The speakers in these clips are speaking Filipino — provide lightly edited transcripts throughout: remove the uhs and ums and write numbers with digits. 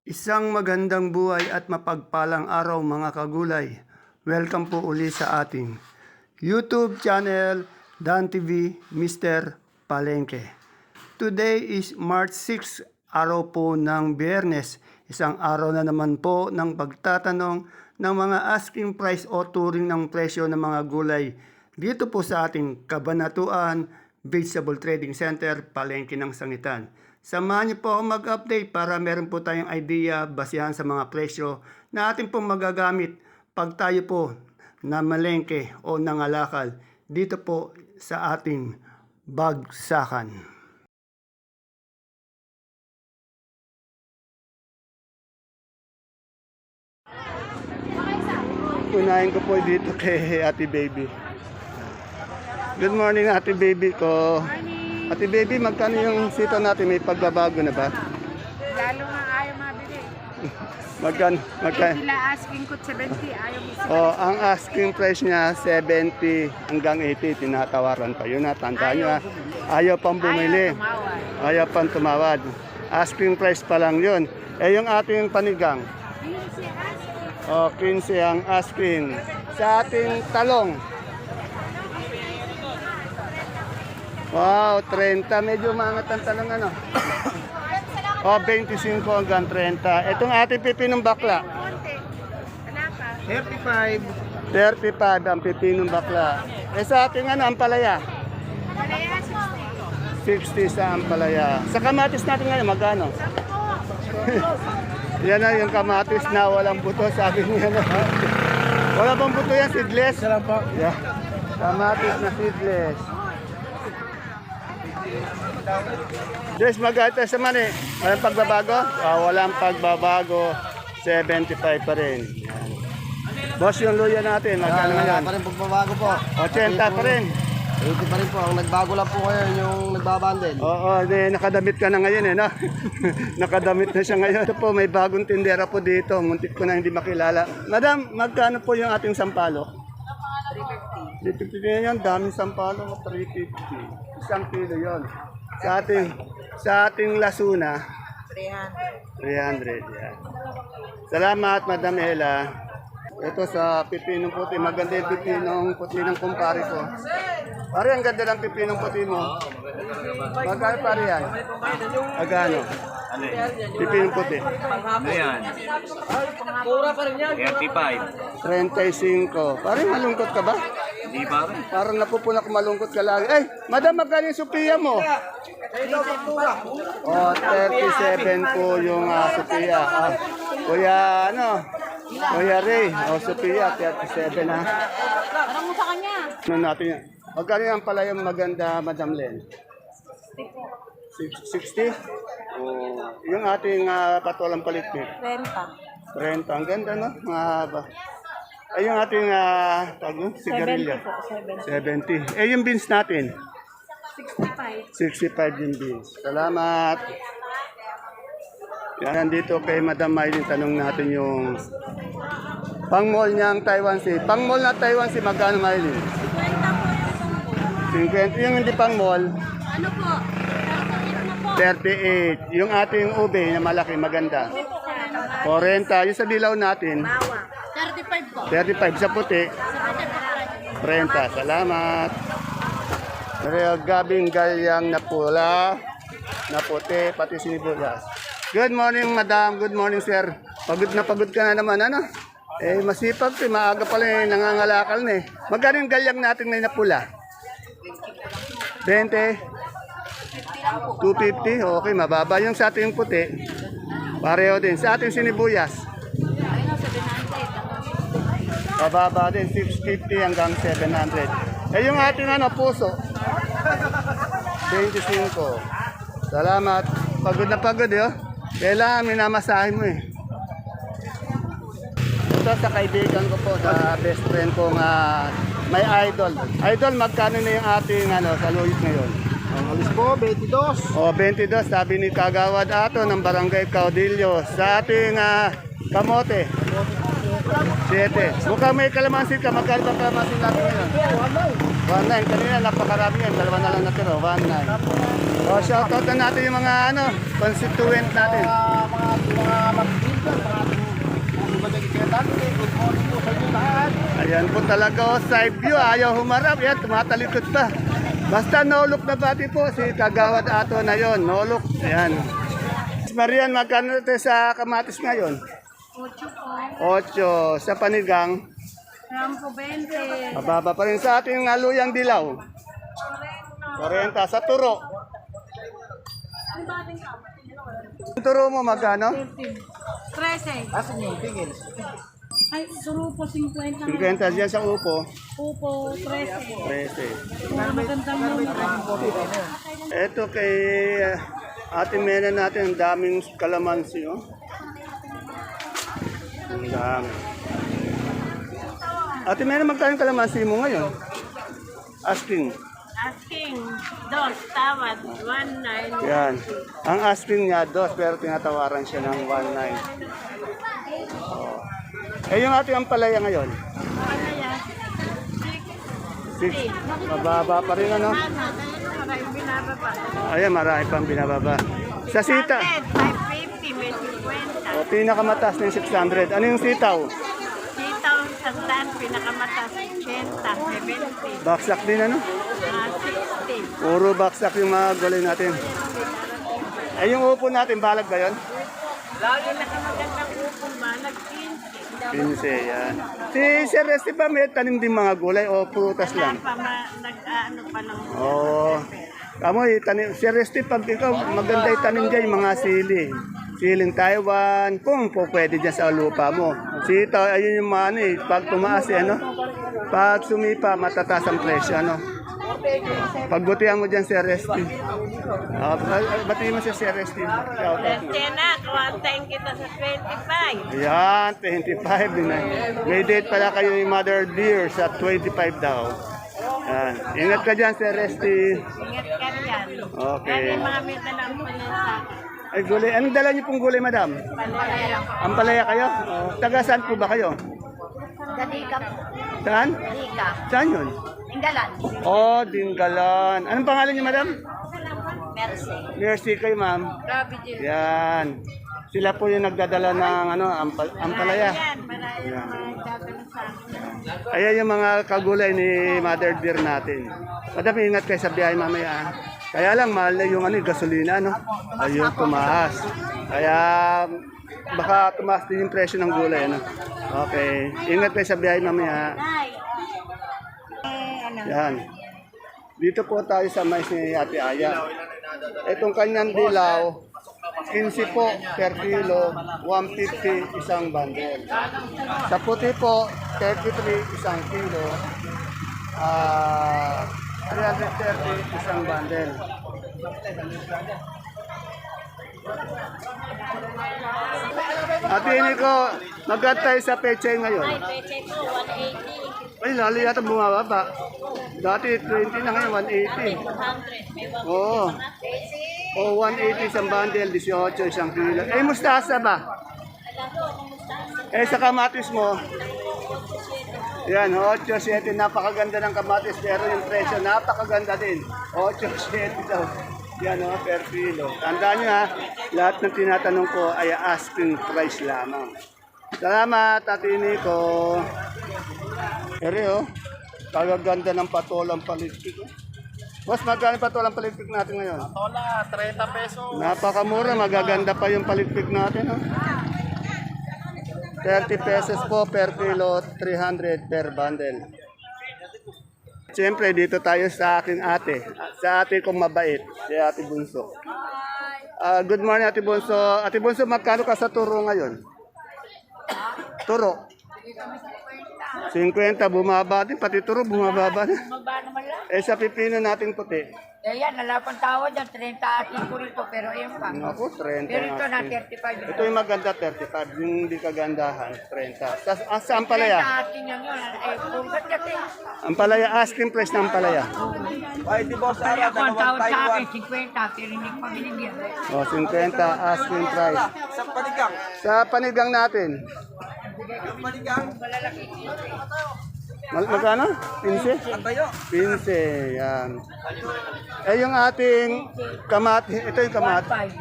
Isang magandang buhay at mapagpalang araw mga kagulay. Welcome po uli sa ating YouTube channel Dan TV Mr. Palengke. Today is March 6, araw po ng Biyernes. Isang araw na naman po ng pagtatanong ng mga asking price o turing ng presyo ng mga gulay dito po sa ating Kabanatuan Vegetable Trading Center, Palengke ng Sangitan. Samahan niyo po ako mag-update para meron po tayong idea basehan sa mga presyo na ating pong magagamit pag tayo po namalengke o nangalakal dito po sa ating bagsakan. Unahin ko po dito kay Ate Baby. Good morning Ate Baby ko. Ate Baby, magkano yung sito natin? May pagbabago na ba? Lalo nga ayaw mabili. Magkano? Sila asking ko 70, ayaw mo sa Oh, ang asking price niya 70 hanggang 80, tinatawaran pa. Yun na, tandaan niyo. Ayaw pang bumili. tumawad. Ayaw pang tumawad. Asking price pa lang yun. Eh yung ating panigang. Oh, 15 ang asking. Sa ating talong. Wow, 30. Medyo umangat ang talong ano. Oh, 25 hanggang 30. Itong ating pipinong bakla. Konti. Alaka. 35. 35 ang pipinong bakla. Eh sa ating ano, ampalaya. Malaya 60 sa ampalaya. Sa kamatis natin ngayon, magkano? 60. Yan na yung kamatis na walang buto, sabi niya na. Wala bang buto yan, seedless? Wala po. Yeah. Kamatis na seedless. Des, mag-atas naman eh. Walang pagbabago? Walang pagbabago. 75 pa rin. Yan. Boss, yung luya natin, magkano Wala yan? pa rin pagbabago po. 80 pa rin. 80 pa rin po. Ang nagbago lang po ngayon yung nagbabandel. Oo, nakadamit ka na ngayon eh, no? Nakadamit na siya ngayon. Ito po, may bagong tindera po dito. Muntik ko na hindi makilala. Madam, magkano po yung ating sampalok? 350. 350 na yan, daming sampalok, 350. Isang kilo yon. Sa ating lasuna, 300. Yan. Salamat, Madam Ella. Ito sa pipinong puti. Maganda yung pipinong puti ng kumpare ko. Pare, ang ganda ng pipinong puti mo. Magkano pare yan? Magkano? Pipinong puti. Ano yan? 35. Pare, malungkot ka ba? Hindi pa rin. Parang napupuna ko malungkot ka lagi. Eh, madam, magkano yung Sophia mo? Oh, 37 po yung Sophia. Kuya, Kuya Ray. Oh, Sophia, 37 ha. Ano mo sa kanya? Ano natin yan? Magkano yung pala yung maganda, Madam Len? 60? Oh, yung ating patulang palitpit. 30. 30. Ang ganda, no? Mahaba. Ay, yung ating sigarilya. 70. Eh, yung beans natin? 65. 65 yung beans. Salamat. Yan, nandito kay Madam Maylin, tanong natin yung pang-mall niyang Taiwan Sea. Pang-mall na Taiwan Sea, magkano Maylin? 50. Yung hindi pang-mall? Ano po? 38. Yung ating ube na malaki, maganda. 40. Yung sa dilaw natin? 35 po. 35. Sa puti? 30. Salamat. Real gabing galyang na pula, na puti, pati sinibulas. Good morning, madam. Good morning, sir. Pagod ka na naman, ano? Eh, masipag, maaga pala eh, nangangalakal na eh. Magkano yung galyang natin na napula? 20? 250? Okay, mababa yung sa ating puti. Pareho din. Sa ating sinibuyas? Mababa din, 650 hanggang 700. Eh, yung ating puso? 25. Salamat. Pagod na pagod, eh. Kailangan minamasahe mo, eh. Ito sa kaibigan ko po, sa best friend ko nga may idol. Idol, magkano na yung ating saluyot ngayon? Ang alis po, 22. O, 22, sabi ni Kagawad Ato ng Barangay Caudillo. Sa ating kamote, 7. Mukhang may kalamansi ka. Magkano ba kalamansi natin ngayon? 1.9. Kanina napakarami yan. Dalawa na lang natiro. 1.9. O, shoutout na natin yung mga constituent natin. Mga talaga, oh, side view, ayaw humarap. Yan, tumatalikod pa. Basta no look na pati po, si Kagawad Ato na yon, no look. Yan. Marian, magkano ito sa kamatis ngayon? 8 po. 8. Sa panigang, Rampo 20. mababa pa rin sa ating aluyang dilaw. 40. Sa turo. Ang turo mo magkano? 13. Asan yung tingin? Ay, suru po 50. 50 dyan sa upo. Upo 13. 13. Magandang muna. Ito kay Ate Mena natin, ang daming kalamansi. Oh. Ang dami. Ate Mena, magkano kalamansi mo ngayon? Asking. Asking, dos, tawad, 1.9. Yan. Ang asking niya, 2, pero tinatawaran siya ng 1.9. Oh. Eh, yung ating ampalaya ngayon? Ano yan? 6. Mababa pa rin, ano? Maraming binababa. Ayan, marami pang binababa. Sa sita, 550, may 50. o, pinakamataas na yung 600. Ano yung sitaw? Sitaw, sandan, pinakamatas, 80, 70, Baksak din, ano? 60. Puro baksak yung mga gulay natin. Eh, yung upo natin, balag ba yun? Lagi nakamagandang upong balag, 15. 15, yan. Si Sir Resty ba may tanim din mga gulay o prutas lang? Pa, nag-ano pa lang. Oo. Kamoy, tanim, Sir Resty, pag ikaw maganda yung tanim dyan, yung mga sili. Siling Taiwan, kung po pwede dyan sa lupa mo. Sitaw, ayun yung mga ano eh, pag tumaas eh, ano? Pag sumipa, matataas ang presyo, ano? Pagbutihan mo dyan, Sir Resty. Batiin mo si Sir Resty. Shout out mo. Tena, kawantayin kita sa 25. Ayan, 25 din na. May date pala kayo ni Mother Dear sa 25 daw. Ayan. Ingat ka dyan, Sir Resty. Ingat ka riyan. Okay. Dahil mga may dalang pala sa Ay, gulay. Anong dala niyo pong gulay, madam? palaya. Ampalaya kayo? Taga saan po ba kayo? Dalika po. Saan? Dalika. Saan yun? Tinggalan. Oh, Dinggalan. Anong pangalan niyo, madam? Mercy. Mercy kayo, ma'am. Grabe din. Yan. Sila po yung nagdadala ng ano, ampalaya. Yan, marami yung mga dadala sa akin. Ayan yung mga kagulay ni Mother Dear natin. Madam, ingat kayo sa biyahe mamaya. Kaya lang, mahal na yung ano, gasolina, no? Ayun, tumaas. Kaya, baka tumaas din yung presyo ng gulay, ano? Okay. Ingat kayo sa biyahe mamaya. Yan. Dito po tayo sa mais ni Ate Aya. Itong kanyang dilaw, 15 po per kilo, 150 isang bundle. Sa puti po, 33 isang kilo, 330 isang bundle. Ate Nico, magkat tayo sa peche ngayon. Peche po, 180. Ay, lalo yata bumababa. Dati 20 na ngayon, 180. 200. May Oo. O 180 isang bundle, 18 isang kilo. Eh, mustasa ba? Eh, sa kamatis mo? Yan, 8-7. Napakaganda ng kamatis, pero yung presyo napakaganda din. 8-7 daw. Yan o, per kilo. Tandaan nyo ha, lahat ng tinatanong ko ay asking price lamang. Salamat, Ate Nico. Ere o, kagaganda ng patolang palitpik. Mas magkano patolang palitpik natin ngayon? Tola, 30 pesos. Napakamura, magaganda pa yung palitpik natin. Oh. 30 pesos po per kilo, 300 per bundle. Siyempre, dito tayo sa aking ate. Sa ate kong mabait, si Ate Bunso. Good morning, Ate Bunso. Ate Bunso, magkano ka sa turo ngayon? Turo? 50, bumaba din. Pati turo, bumaba din. Eh, sa pipino natin puti. Eh yan, nalapang tawad yan, 30 ating ko rito, pero ayun pa. Ako, 30 Pero ito na, natin. 35. Ito yung maganda, 35. Yung hindi kagandahan, 30. Sa 30 ampalaya? ating yan yun, eh, pulgat kasi. Ampalaya, asking price ng ampalaya. Ay, di boss, Kaya Ara, ako ang tawad sa Taiwan. akin, 50, pero hindi ko pa binigyan. O, 50 asking price. Sa panigang. Sa panigang natin, Yung panigang. magkano? 15? Ang tayo. 15, yan. Eh, yung ating kamati, ito yung kamati. 5.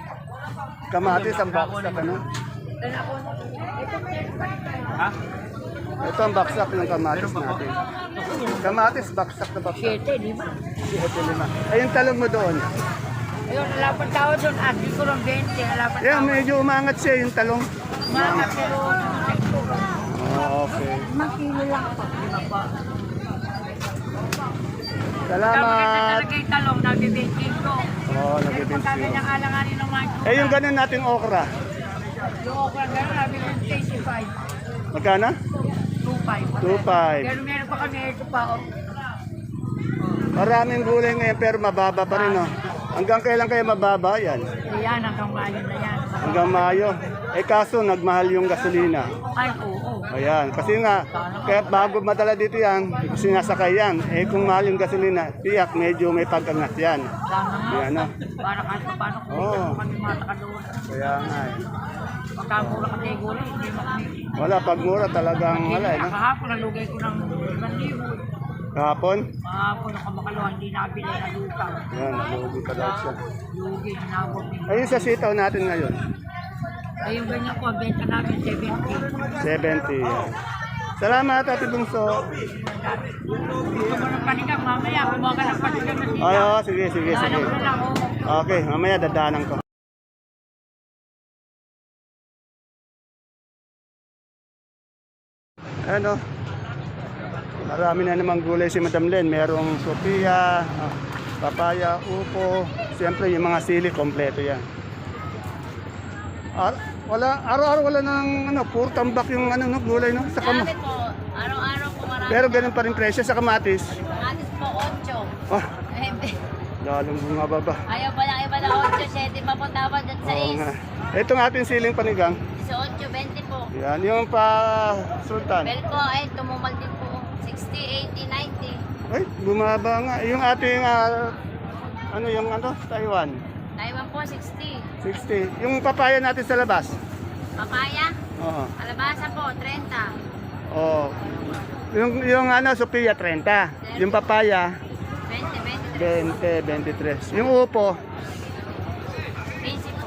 Kamati sa box na ano? Ha? Ito ang baksak ng kamatis natin. Kamatis, baksak na baksak. 7, di ba? 7.5. Ay, yung talong mo doon. Ayun, nalapan tao doon. Ati ko ng 20. Nalapan Yan, tao. medyo umangat siya yung talong. Mga pero Oh, okay. makilo lang pa. Kapag Salamat. talaga yung talong, nabibitin ko. Oh, Pero nagibinsi. pagka ganyang alanganin ng mga Eh, yung ganun nating okra. yung okra gano'n, nabibitin 25. Magkano? 2.5. 2.5. Pero meron pa kami ito pa. Oh. Maraming gulay ngayon pero mababa pa rin, no? Hanggang kailan kaya mababa yan? Ayan, hanggang Mayo na yan. Hanggang Mayo. Eh kaso, nagmahal yung gasolina. Ay, oo. Ayan, kasi nga, kaya bago madala dito yan, sinasakay yan. Eh kung mahal yung gasolina, tiyak medyo may pagkangat yan. Tama nga. Ayan, no? Para kahit pa paano kung Oo. kami mataka doon. Kaya nga eh. Pagkamura ka tayo gulay, hindi makamit. Wala, pag mura talagang wala eh, no? Kahapon, nalugay ko ng 1,000. Kahapon, Kahapon, nakamakalawa, hindi nabili na lupa. yan, nalugi ka daw siya. Lugi, hinabot niya. Ayun sa sitaw natin ngayon, Ay, yung ganyan ko, benta namin 70. 70. Yan. Salamat, Ate Bungso. Gusto mo ng panigang, mamaya, kumuha ka ng panigang na sila. Ay, oh, sige, sige, sige. Alam ko na lang, oh. Okay, mamaya dadanan ko. Ano? Marami na namang gulay si Madam Len. Merong Sophia, papaya, upo. Siyempre yung mga sili, kompleto yan. Araw-araw wala nang puro tambak yung gulay, no? Sa Marami po. Araw-araw po marami. Pero ganun pa rin presyo sa kamatis. Atis po, 8. Oh, lalong bumababa. Ayaw pa lang iba na 8, 7 pa po tawad at Oo 6. nga. Itong ating siling panigang. 18, 20 po. Yan, yung pa Sultan. Bell po ay tumumal din po. 60, 80, 90. Ay, bumaba nga. Yung ating, Taiwan. Taiwan po, 60. 60. Yung papaya natin sa labas. Papaya, Oo. kalabasa po, 30. Oh. Yung Sophia, 30. Yung papaya, 20, 20, 23. 20. Yung upo, 20 po.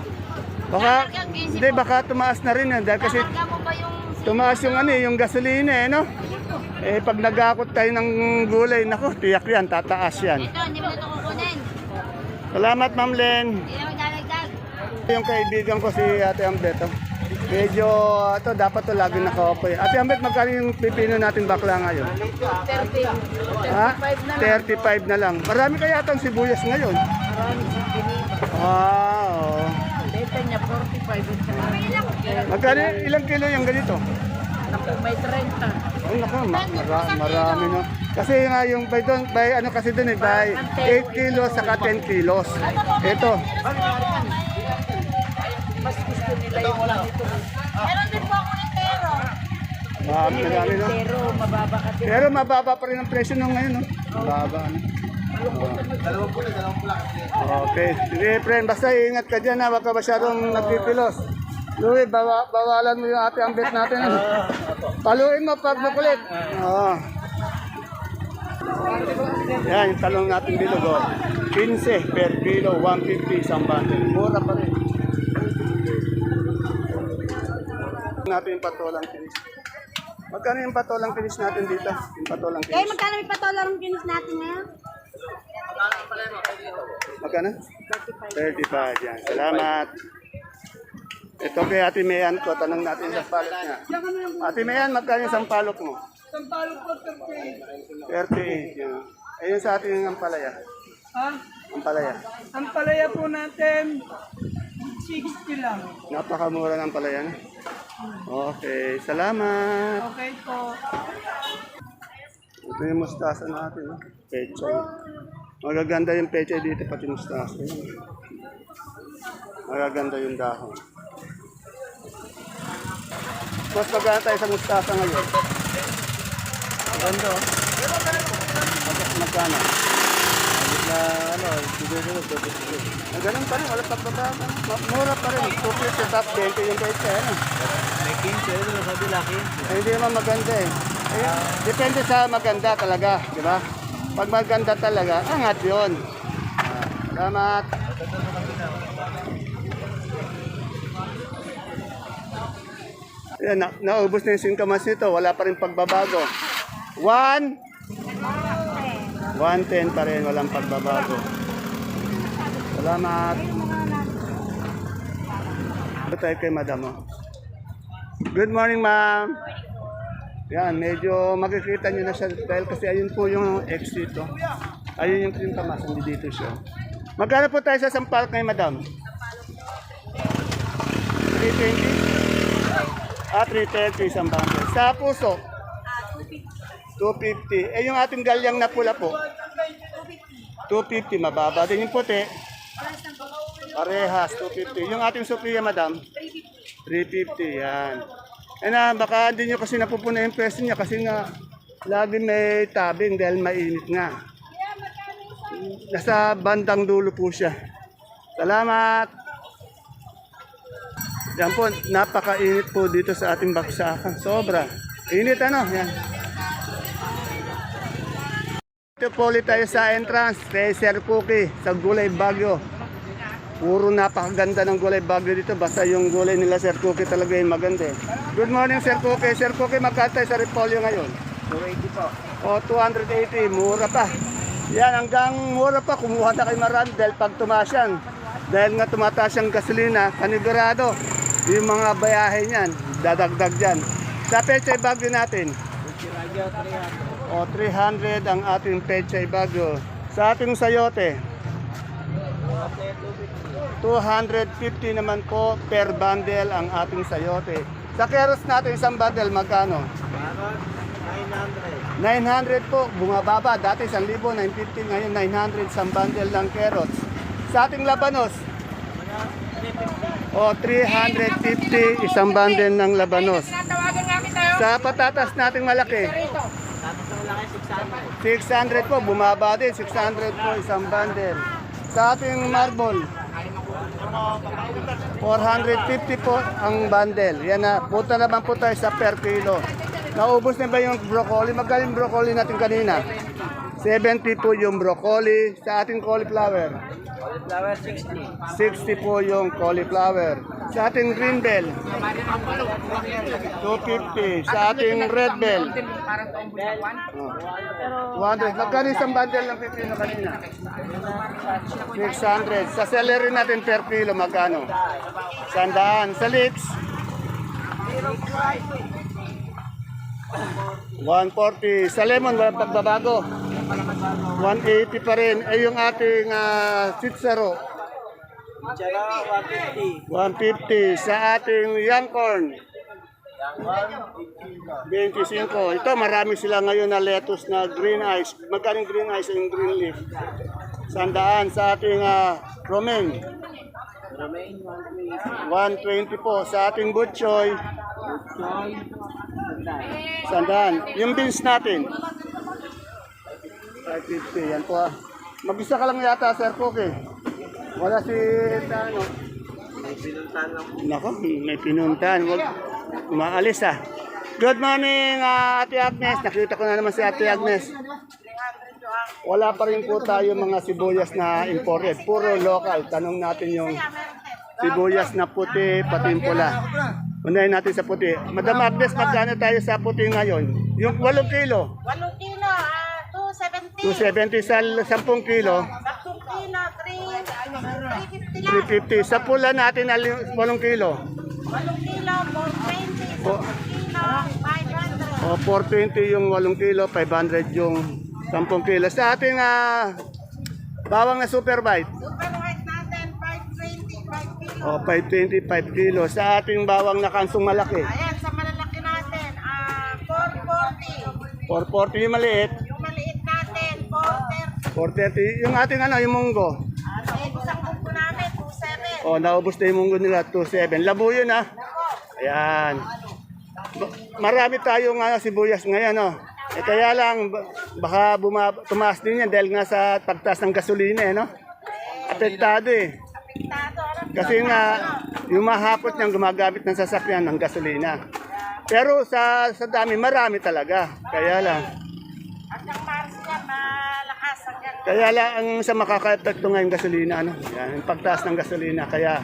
baka, Hanggang 15 hindi, po. baka tumaas na rin yan. Dahil kasi Hanggang mo ba yung tumaas yung yung gasolina no? Eh, pag nagakot tayo ng gulay, nako, tiyak yan, tataas yan. ito, hindi mo na ito kukunin. Salamat, Ma'am Len. Hindi na magdalagdag. Yung kaibigan ko si Ate Ambet, medyo ito dapat to lagi nakaupo. Ate Ambet, magkano yung pipino natin bakla ngayon? 30. Ha? 35 na lang. Marami kaya itong sibuyas ngayon. Marami sa pinito. Oo. Benta niya 45 at saka Magkano, ilang kilo yung ganito? naku, may 30. Ay, naku, marami no. Kasi nga yung by doon, by 8 kilos saka 10 kilos. Ito, Mas gusto nila yung wala dito. Meron din po ako ng pero. marami no. Pero mababa ka din. Pero mababa pa rin ang presyo nung ngayon, no? Mababa, ano? Okay. Sige, friend. Basta ingat ka dyan, ha? Baka masyadong nagpipilos. Louie, bawalan mo yung ate ambet natin. Paluin mo pag makulit. Oo. Yan, yung talong natin bilog, oh. 15 per kilo, 150 isang bundle. Mura pa rin. Natin yung patolang finish. Magkano yung patolang finish natin dito? Yung patolang Kaya finish. magkano may patolang kinis natin ngayon? Magkano? 35 yan. Salamat. Ito kay Ate Mayan ko, tanong natin sa palok niya. Ate Mayan, magkano yung sampalok mo? Sampalok ko 38. Yan. Ayun sa ating ampalaya. Ha? Ampalaya. Ang palaya po natin 60 lang. Napakamura ng palaya. No? Okay, salamat. Okay po. Ito yung mustasa natin. No? Pechay. Magaganda yung pechay dito, pati mustasa. Magaganda yung dahon. Mas maganda tayo sa mustasa ngayon. Maganda, oh. Magkano? Na ganun pa rin, wala pagbabago. Mura pa rin. Tupit sa top 20 yung pechay. Ano? May 15, ano sabi laki? Hindi naman maganda eh. Depende sa maganda talaga, di ba? Pag maganda talaga, angat yun. Salamat. Yan, naubos na yung singkamas nito. Wala pa rin pagbabago. 110 pa rin. Walang pagbabago. Salamat. Ito tayo kay madam. Oh. Good morning, ma'am. Yan, medyo makikita nyo na siya dahil kasi ayun po yung exit. Oh. Ayun yung singkamas. Hindi dito siya. Magkano po tayo sa sampalok ngayon, madam? 320? 330 isang bundle. Sa puso? 250. Eh, yung ating galyang na pula po? 250. Mababa din yung puti. Parehas, 250. Yung ating Sophia, madam? 350. Yan. Eh na, baka hindi nyo kasi napupuna yung presyo niya kasi nga lagi may tabing dahil mainit nga. Nasa bandang dulo po siya. Salamat! Yan po, napakainit po dito sa ating baksakan. Sobra. Init ano? Yan. Ito po ulit tayo sa entrance kay Sir Cookie sa Gulay Bagyo. Puro napakaganda ng Gulay Bagyo dito. Basta yung gulay nila Sir Cookie talaga yung maganda. Good morning Sir Cookie. Sir Cookie, magkano tayo sa repolyo ngayon? 280 po. O, 280. Mura pa. Yan, hanggang mura pa. Kumuha na kay Marami dahil pag tumaas yan. Dahil nga tumataas yung gasolina, kanigurado. Yung mga bayahe niyan, dadagdag dyan. Sa Pechay Bagyo natin. O, 300 ang ating Pechay Bagyo. Sa ating sayote, 250 naman po per bundle ang ating sayote. Sa keros natin, isang bundle, magkano? 900 po, bumababa. Dati 1,000, 950, ngayon 900 isang bundle ng carrots. Sa ating labanos, o 350 isang bundle ng labanos. Sa patatas nating malaki, 600 po, bumaba din, 600 po isang bundle. Sa ating marble, 450 po ang bundle. Yan na, punta naman po tayo sa per kilo. Naubos na ba yung broccoli? Magkano yung broccoli natin kanina? 70 po yung broccoli. Sa ating cauliflower, 60 po yung cauliflower. Sa ating green bell, 250. Sa ating red bell, 100. Magkano isang bundle ng pipino kanina? 600. Sa celery natin per kilo, magkano? 100. Sa leeks, 140. Sa lemon, walang pagbabago. 180 pa rin. Eh yung ating sitsaro, 150. Sa ating young corn, 25. Ito, marami sila ngayon na lettuce na green ice. Magkano yung green ice yung green leaf? 100. Sa ating romaine, 120 po. Sa ating butchoy, 100. Yung beans natin, 550. Yan po. Mag-isa ka lang yata, Sir Cookie. Wala si ano. Nako, may pinuntahan. Wag maalis Good morning, Ate Agnes. Nakita ko na naman si Ate Agnes. Wala pa rin po tayo mga sibuyas na imported. Puro local. Tanong natin yung sibuyas na puti, pati yung pula. Unahin natin sa puti. Madam Agnes, magkano tayo sa puti ngayon? Yung 8 kilo. 8 kilo, 270 270. sa 10 kilo. 10 kilo, 350 lang. 350. Sa pula natin, 8 kilo. 8 kilo, 420. 10 kilo, 500. O, 420 yung 8 kilo, 500 yung 10 kilo. Sa ating bawang na super bite. Super white natin, 520, 5 kilo. O, 525 kilo. Sa ating bawang na kansong malaki. Ayan, sa malalaki natin, 440. 440 yung maliit. Yung maliit natin, 430. 430. Yung ating yung munggo. Isang buko namin, 27. O, naubos na yung munggo nila, 27. Labo yun Ayan. Marami tayong sibuyas ngayon kaya lang, baka tumaas din yan dahil nga sa pagtaas ng gasolina Apektado Apektado, alam Kasi nga, yung mahapot niyang gumagamit ng sasakyan ng gasolina. Pero sa dami, marami talaga. Kaya lang. hanggang Mars yan, malakas hanggang... Kaya lang, ang sa makaka-epekto ngayon gasolina, yan, yung pagtaas ng gasolina. Kaya,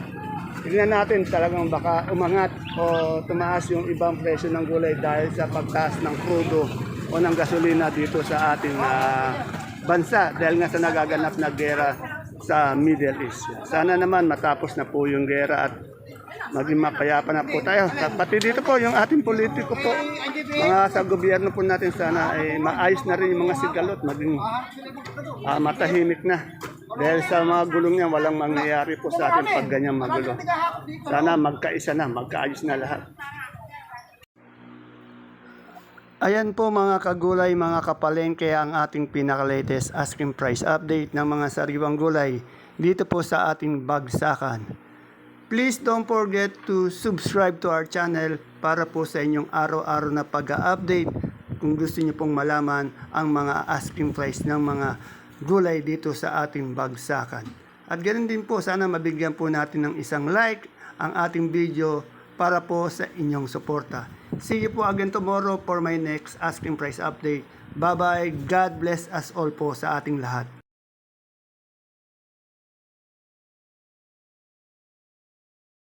tignan natin talagang baka umangat o tumaas yung ibang presyo ng gulay dahil sa pagtaas ng crudo o ng gasolina dito sa ating bansa dahil nga sa nagaganap na gera sa Middle East. Sana naman matapos na po yung gera at maging mapayapa na po tayo. Pati dito po yung ating politiko po, mga sa gobyerno po natin sana ay maayos na rin yung mga sigalot, maging matahimik na. Dahil sa mga gulong niya, walang mangyayari po sa atin pag ganyan magulo. Sana magkaisa na, magkaayos na lahat. Ayan po mga kagulay, mga kapalengke ang ating pinaka-latest asking price update ng mga sariwang gulay dito po sa ating bagsakan. Please don't forget to subscribe to our channel para po sa inyong araw-araw na pag-update kung gusto niyo pong malaman ang mga asking price ng mga gulay dito sa ating bagsakan. At ganoon din po, sana mabigyan po natin ng isang like ang ating video para po sa inyong suporta. See you po again tomorrow for my next asking price update. Bye-bye. God bless us all po sa ating lahat.